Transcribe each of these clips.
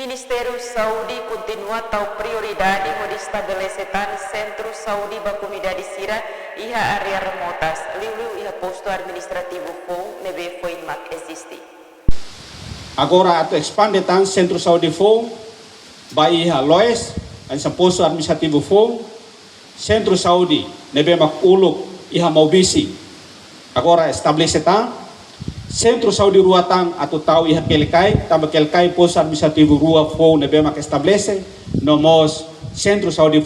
Ministério Saúde continua tal prioridade de estabelecer centro saúde da comunidade Sira e a área remotas. Liu e posto administrativo nebe foi mak existe. Agora ato expande tan centro saúde vai a Loes, sa posto administrativo centro saúde nebe mak uluk iha Maubisi. Agora estabelece tan Centro Saúde Ruatang atau tahu iha kelkai, tambah kelkai pos administrativo rua nebe mak estabelece, nomos Centro Saúde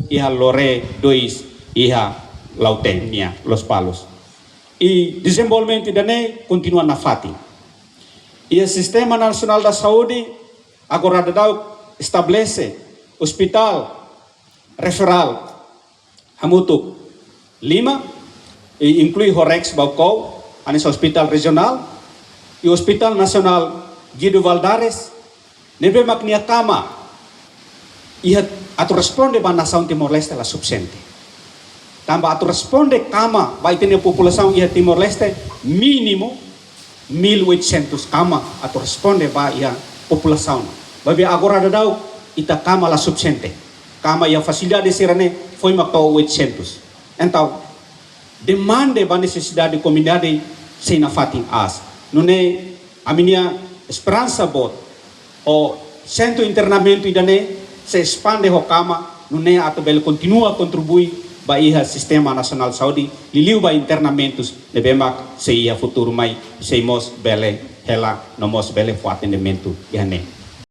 iha Lore 2 iha Lautenia, Los Palos. E desenvolvimento dane continua na Fati. E o Sistema Nacional da Saúde agora estabelece hospital referral hamutuk 5 e inclui Horex Baucau, anis hospital regional e hospital nasional Guido Valdares nebe maknia kama iha atu responde ba nação Timor-Leste la subsente tambah atu responde kama ba itene população iha Timor-Leste mínimo 1800 kama atu responde ba iha população babi agora dadau ita kama la subsente kama iha facilidade sirane foi makto 800 então demande ba necessidade de comunidade sem na fatin as nune aminia esperança bot o centro internamento idane se expande ho kama nune atbel continua contribui ba iha sistema nasional saudi liliu ba internamentos de bemak se ia futuro mai se mos bele hela nomos bele fo atendimento ihane